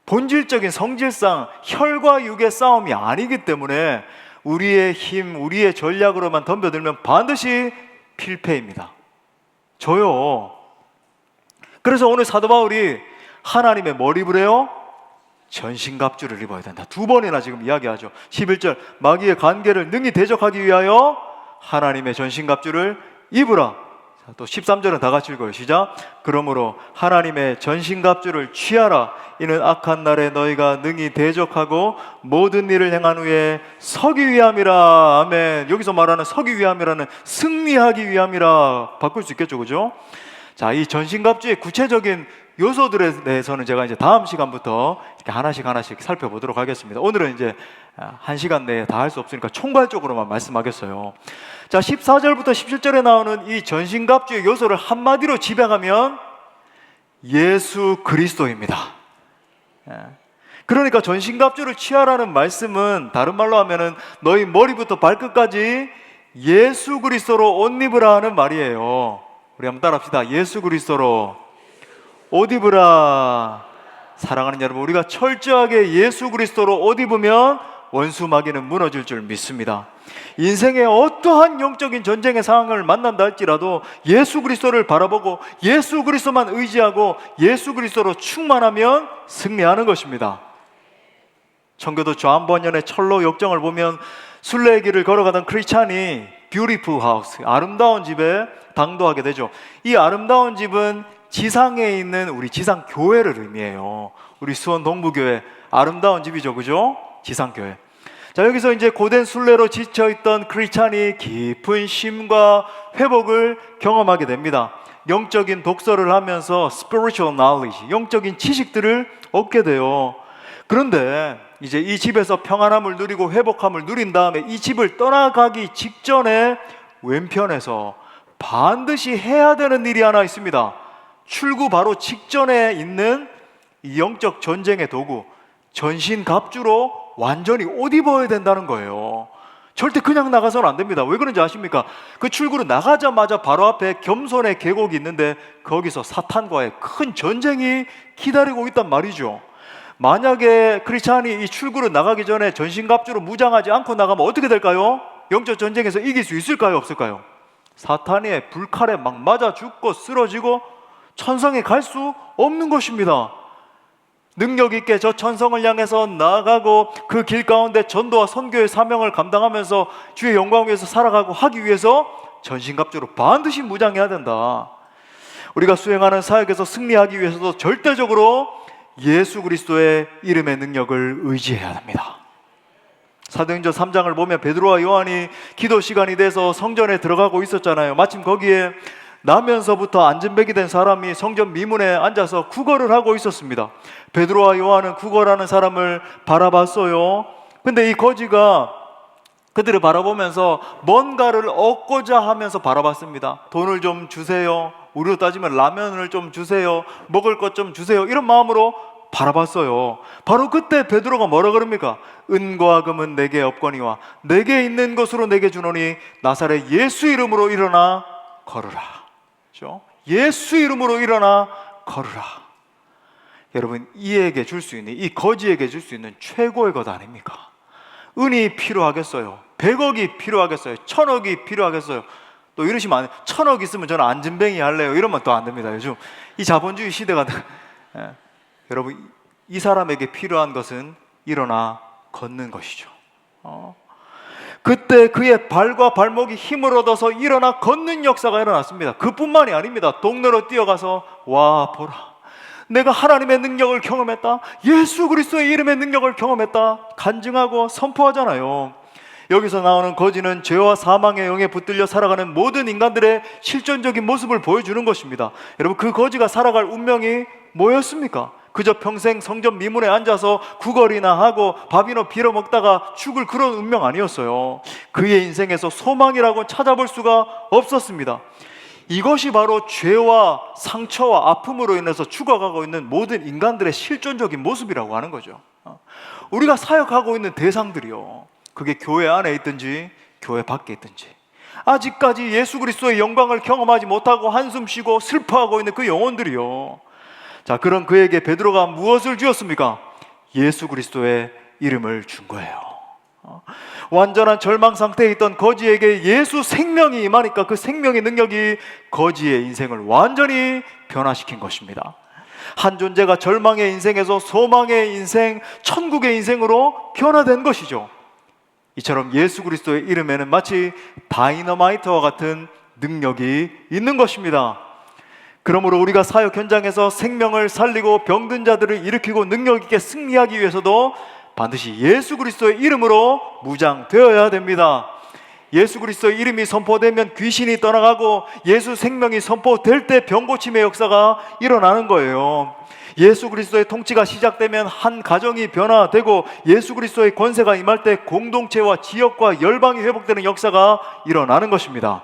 Speaker 1: 본질적인 성질상 혈과 육의 싸움이 아니기 때문에 우리의 힘, 우리의 전략으로만 덤벼들면 반드시 필패입니다. 저요. 그래서 오늘 사도 바울이 하나님의 뭘 입으래요? 전신갑주를 입어야 된다. 두 번이나 지금 이야기하죠. 11절, 마귀의 관계를 능히 대적하기 위하여 하나님의 전신갑주를 입으라. 또 13절은 다 같이 읽어요. 시작. 그러므로 하나님의 전신갑주를 취하라. 이는 악한 날에 너희가 능히 대적하고 모든 일을 행한 후에 서기 위함이라. 아멘. 여기서 말하는 서기 위함이라는 승리하기 위함이라 바꿀 수 있겠죠, 그죠? 자, 이 전신갑주의 구체적인 요소들에 대해서는 제가 이제 다음 시간부터 이렇게 하나씩 살펴보도록 하겠습니다. 오늘은 이제 1시간 내에 다 할 수 없으니까 총괄적으로만 말씀하겠어요. 자, 14절부터 17절에 나오는 이 전신갑주의 요소를 한마디로 집약하면 예수 그리스도입니다. 그러니까 전신갑주를 취하라는 말씀은 다른 말로 하면은 너희 머리부터 발끝까지 예수 그리스도로 옷 입으라 하는 말이에요. 우리 한번 따라합시다. 예수 그리스도로 옷 입으라. 사랑하는 여러분, 우리가 철저하게 예수 그리스도로 옷 입으면 원수 마귀는 무너질 줄 믿습니다. 인생의 어떠한 영적인 전쟁의 상황을 만난다 할지라도 예수 그리스도를 바라보고 예수 그리스도만 의지하고 예수 그리스도로 충만하면 승리하는 것입니다. 청교도 조한번연의 철로 역정을 보면 순례의 길을 걸어가던 크리스찬이 뷰티풀 하우스, 아름다운 집에 당도하게 되죠. 이 아름다운 집은 지상에 있는 우리 지상 교회를 의미해요. 우리 수원 동부교회 아름다운 집이죠, 그죠? 지상교회. 자, 여기서 이제 고된 순례로 지쳐있던 크리스찬이 깊은 쉼과 회복을 경험하게 됩니다. 영적인 독서를 하면서 spiritual knowledge, 영적인 지식들을 얻게 돼요. 그런데 이제 이 집에서 평안함을 누리고 회복함을 누린 다음에 이 집을 떠나가기 직전에 왼편에서 반드시 해야 되는 일이 하나 있습니다. 출구 바로 직전에 있는 이 영적 전쟁의 도구, 전신갑주로 완전히 옷 입어야 된다는 거예요. 절대 그냥 나가서는 안 됩니다. 왜 그런지 아십니까? 그 출구로 나가자마자 바로 앞에 겸손의 계곡이 있는데 거기서 사탄과의 큰 전쟁이 기다리고 있단 말이죠. 만약에 크리스찬이 이 출구로 나가기 전에 전신갑주로 무장하지 않고 나가면 어떻게 될까요? 영적 전쟁에서 이길 수 있을까요? 없을까요? 사탄의 불칼에 막 맞아 죽고 쓰러지고 천성에 갈 수 없는 것입니다. 능력 있게 저 천성을 향해서 나아가고 그 길 가운데 전도와 선교의 사명을 감당하면서 주의 영광을 위해서 살아가고 하기 위해서 전신갑주로 반드시 무장해야 된다. 우리가 수행하는 사역에서 승리하기 위해서도 절대적으로 예수 그리스도의 이름의 능력을 의지해야 합니다. 사도행전 3장을 보면 베드로와 요한이 기도 시간이 돼서 성전에 들어가고 있었잖아요. 마침 거기에 나면서부터 안진뱅이 된 사람이 성전 미문에 앉아서 구걸을 하고 있었습니다. 베드로와 요한은 구걸하는 사람을 바라봤어요. 근데 이 거지가 그들을 바라보면서 뭔가를 얻고자 하면서 바라봤습니다. 돈을 좀 주세요. 우리로 따지면 라면을 좀 주세요. 먹을 것 좀 주세요. 이런 마음으로 바라봤어요. 바로 그때 베드로가 뭐라 그럽니까? 은과 금은 내게 없거니와 내게 있는 것으로 내게 주노니 나사렛 예수 이름으로 일어나 걸으라. 그렇죠? 예수 이름으로 일어나 걸으라. 여러분, 이에게 줄 수 있는, 이 거지에게 줄 수 있는 최고의 것 아닙니까? 은이 필요하겠어요? 100억이 필요하겠어요? 1000억이 필요하겠어요? 또 이러시면 안 돼요. 1000억 있으면 저는 안진뱅이 할래요. 이러면 또 안 됩니다. 요즘 이 자본주의 시대가 여러분, 이 사람에게 필요한 것은 일어나 걷는 것이죠. 그때 그의 발과 발목이 힘을 얻어서 일어나 걷는 역사가 일어났습니다. 그뿐만이 아닙니다. 동네로 뛰어가서 와 보라, 내가 하나님의 능력을 경험했다, 예수 그리스도의 이름의 능력을 경험했다 간증하고 선포하잖아요. 여기서 나오는 거지는 죄와 사망의 영에 붙들려 살아가는 모든 인간들의 실존적인 모습을 보여주는 것입니다. 여러분, 그 거지가 살아갈 운명이 뭐였습니까? 그저 평생 성전 미문에 앉아서 구걸이나 하고 밥이나 빌어 먹다가 죽을 그런 운명 아니었어요. 그의 인생에서 소망이라고 찾아볼 수가 없었습니다. 이것이 바로 죄와 상처와 아픔으로 인해서 죽어가고 있는 모든 인간들의 실존적인 모습이라고 하는 거죠. 우리가 사역하고 있는 대상들이요, 그게 교회 안에 있든지 교회 밖에 있든지 아직까지 예수 그리스도의 영광을 경험하지 못하고 한숨 쉬고 슬퍼하고 있는 그 영혼들이요, 자, 그런 그에게 베드로가 무엇을 주었습니까? 예수 그리스도의 이름을 준 거예요. 완전한 절망 상태에 있던 거지에게 예수 생명이 임하니까 그 생명의 능력이 거지의 인생을 완전히 변화시킨 것입니다. 한 존재가 절망의 인생에서 소망의 인생, 천국의 인생으로 변화된 것이죠. 이처럼 예수 그리스도의 이름에는 마치 다이너마이트와 같은 능력이 있는 것입니다. 그러므로 우리가 사역 현장에서 생명을 살리고 병든 자들을 일으키고 능력 있게 승리하기 위해서도 반드시 예수 그리스도의 이름으로 무장되어야 됩니다. 예수 그리스도의 이름이 선포되면 귀신이 떠나가고 예수 생명이 선포될 때 병고침의 역사가 일어나는 거예요. 예수 그리스도의 통치가 시작되면 한 가정이 변화되고 예수 그리스도의 권세가 임할 때 공동체와 지역과 열방이 회복되는 역사가 일어나는 것입니다.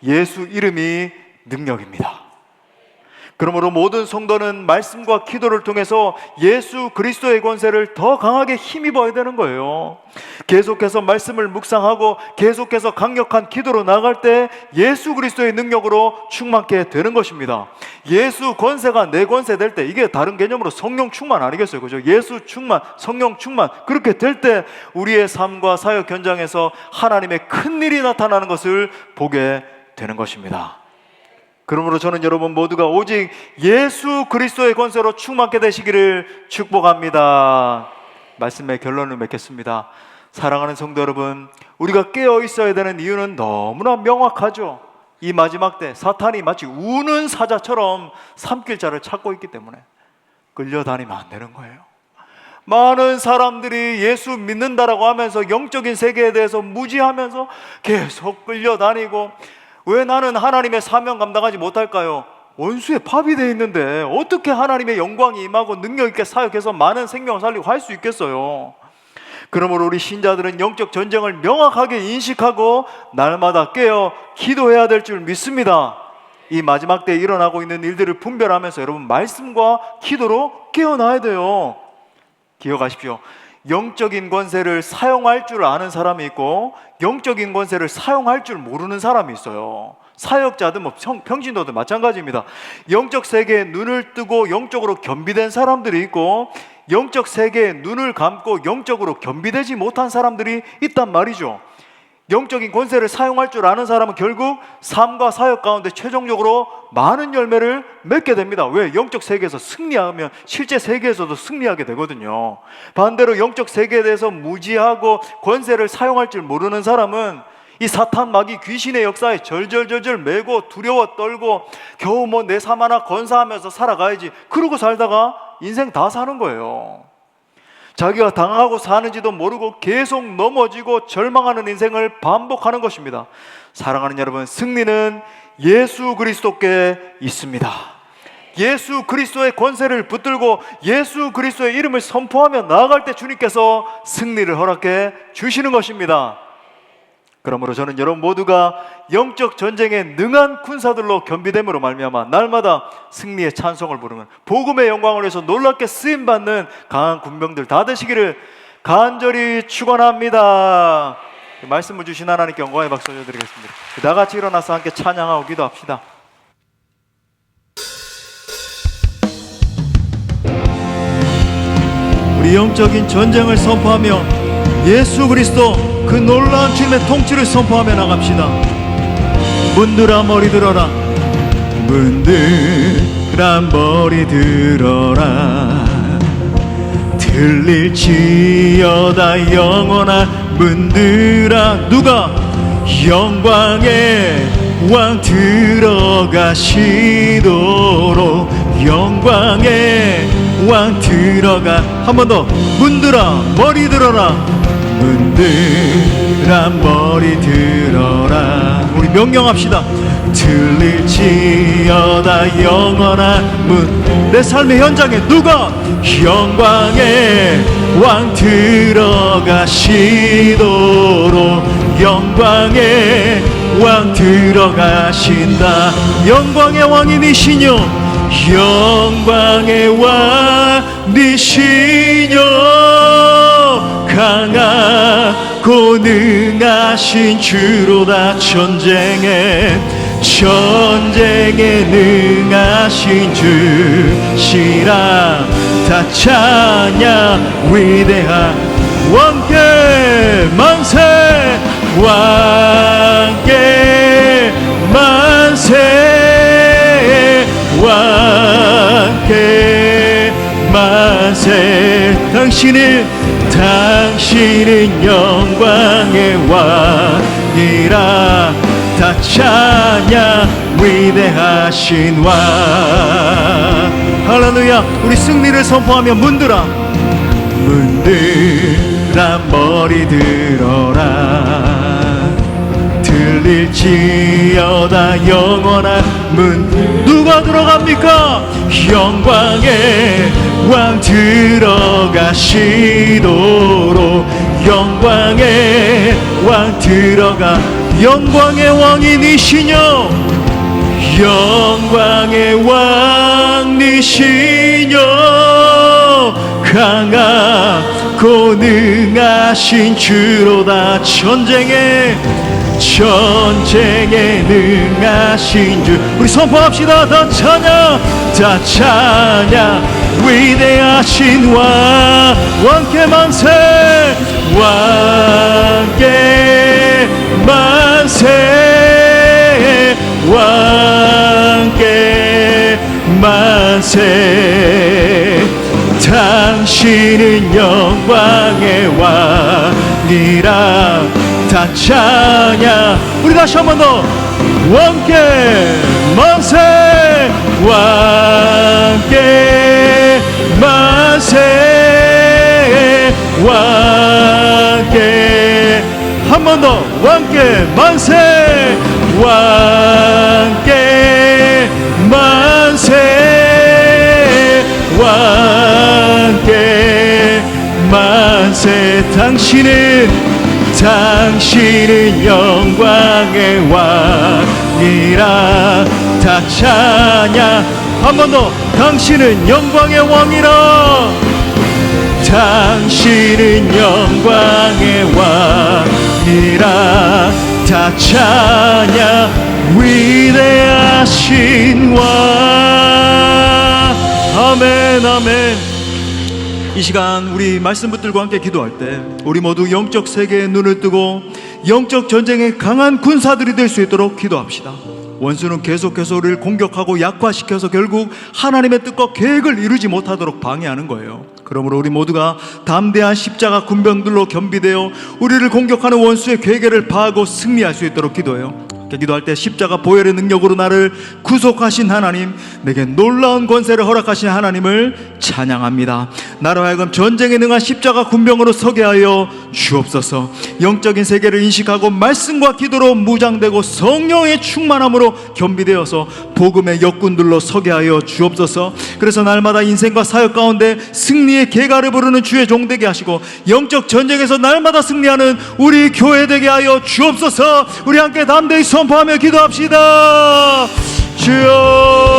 Speaker 1: 예수 이름이 능력입니다. 그러므로 모든 성도는 말씀과 기도를 통해서 예수 그리스도의 권세를 더 강하게 힘입어야 되는 거예요. 계속해서 말씀을 묵상하고 계속해서 강력한 기도로 나갈 때 예수 그리스도의 능력으로 충만케 되는 것입니다. 예수 권세가 내 권세 될 때, 이게 다른 개념으로 성령 충만 아니겠어요? 그죠? 예수 충만, 성령 충만, 그렇게 될 때 우리의 삶과 사역 현장에서 하나님의 큰 일이 나타나는 것을 보게 되는 것입니다. 그러므로 저는 여러분 모두가 오직 예수 그리스도의 권세로 충만케 되시기를 축복합니다. 말씀의 결론을 맺겠습니다. 사랑하는 성도 여러분, 우리가 깨어 있어야 되는 이유는 너무나 명확하죠. 이 마지막 때 사탄이 마치 우는 사자처럼 삼킬자를 찾고 있기 때문에 끌려다니면 안 되는 거예요. 많은 사람들이 예수 믿는다라고 하면서 영적인 세계에 대해서 무지하면서 계속 끌려다니고, 왜 나는 하나님의 사명 감당하지 못할까요? 원수의 밥이 되어 있는데 어떻게 하나님의 영광이 임하고 능력 있게 사역해서 많은 생명을 살리고 할 수 있겠어요? 그러므로 우리 신자들은 영적 전쟁을 명확하게 인식하고 날마다 깨어 기도해야 될 줄 믿습니다. 이 마지막 때에 일어나고 있는 일들을 분별하면서 여러분 말씀과 기도로 깨어나야 돼요. 기억하십시오. 영적인 권세를 사용할 줄 아는 사람이 있고 영적인 권세를 사용할 줄 모르는 사람이 있어요. 사역자든 평신도든 마찬가지입니다. 영적 세계에 눈을 뜨고 영적으로 겸비된 사람들이 있고 영적 세계에 눈을 감고 영적으로 겸비되지 못한 사람들이 있단 말이죠. 영적인 권세를 사용할 줄 아는 사람은 결국 삶과 사역 가운데 최종적으로 많은 열매를 맺게 됩니다. 왜? 영적 세계에서 승리하면 실제 세계에서도 승리하게 되거든요. 반대로 영적 세계에 대해서 무지하고 권세를 사용할 줄 모르는 사람은 이 사탄 마귀 귀신의 역사에 절절절절 매고 두려워 떨고 겨우 뭐 내 삶 하나 건사하면서 살아가야지, 그러고 살다가 인생 다 사는 거예요. 자기가 당하고 사는지도 모르고 계속 넘어지고 절망하는 인생을 반복하는 것입니다. 사랑하는 여러분, 승리는 예수 그리스도께 있습니다. 예수 그리스도의 권세를 붙들고 예수 그리스도의 이름을 선포하며 나아갈 때 주님께서 승리를 허락해 주시는 것입니다. 그러므로 저는 여러분 모두가 영적 전쟁에 능한 군사들로 겸비됨으로 말미암아 날마다 승리의 찬송을 부르는, 복음의 영광을 위해서 놀랍게 쓰임받는 강한 군병들 다 되시기를 간절히 축원합니다. 말씀을 주신 하나님께 영광의 박수 올려드리겠습니다. 다 같이 일어나서 함께 찬양하고 기도합시다. 우리 영적인 전쟁을 선포하며 예수 그리스도 그 놀라운 주님의 통치를 선포하며 나갑시다. 문들아 머리 들어라, 문들아 머리 들어라, 들릴지어다 영원한 문들아. 누가? 영광의 왕 들어가시도록, 영광의 왕 들어가. 한 번 더. 문들아 머리 들어라, 문들아 머리 들어라. 우리 명령합시다. 들릴지어다 영원한 문. 내 삶의 현장에 누가? 영광의 왕 들어가시도록, 영광의 왕 들어가신다. 영광의 왕이니시뇨, 영광의 왕이시뇨, 강하고 능하신 주로다. 전쟁에 능하신 주시라. 다 찬양 위대한 왕께 만세, 왕께 만세, 왕께 만세. 당신은 영광의 왕이라. 다 찬양 위대하신 왕. 할렐루야. 우리 승리를 선포하며 문들아 머리 들어라, 들릴지어다 영원한 문. 누가 들어갑니까? 영광의 왕 들어가시도록, 영광의 왕 들어가. 영광의 왕이니시뇨, 영광의 왕 이시여 강하고 능하신 주로다. 전쟁에 능하신 주. 우리 선포합시다. 다 찬양 위대하신 왕께 만세, 왕께 만세, 왕께 만세. 당신은 영광의 왕이라. 다 찬양. 우리 다시 한 번 더. 왕께 만세, 왕께 만세, 왕께. 한 번 더. 왕께 만세, 왕께 만세, 왕께 만세. 당신은 영광의 왕이라. 다 찬양. 한 번 더. 당신은 영광의 왕이라. 당신은 영광의 왕이라. 다 찬양 위대하신 왕. 아멘, 아멘. 이 시간 우리 말씀 붙들고 함께 기도할 때 우리 모두 영적 세계에 눈을 뜨고 영적 전쟁에 강한 군사들이 될 수 있도록 기도합시다. 원수는 계속해서 우리를 공격하고 약화시켜서 결국 하나님의 뜻과 계획을 이루지 못하도록 방해하는 거예요. 그러므로 우리 모두가 담대한 십자가 군병들로 겸비되어 우리를 공격하는 원수의 괴계를 파하고 승리할 수 있도록 기도해요. 기도할 때 십자가 보혈의 능력으로 나를 구속하신 하나님, 내게 놀라운 권세를 허락하신 하나님을 찬양합니다. 나로 하여금 전쟁에 능한 십자가 군병으로 서게 하여 주옵소서. 영적인 세계를 인식하고 말씀과 기도로 무장되고 성령의 충만함으로 겸비되어서 복음의 역군들로 서게 하여 주옵소서. 그래서 날마다 인생과 사역 가운데 승리의 계가를 부르는 주의 종되게 하시고 영적 전쟁에서 날마다 승리하는 우리 교회 되게 하여 주옵소서. 우리 함께 담대히 선포하며 기도합시다. 주여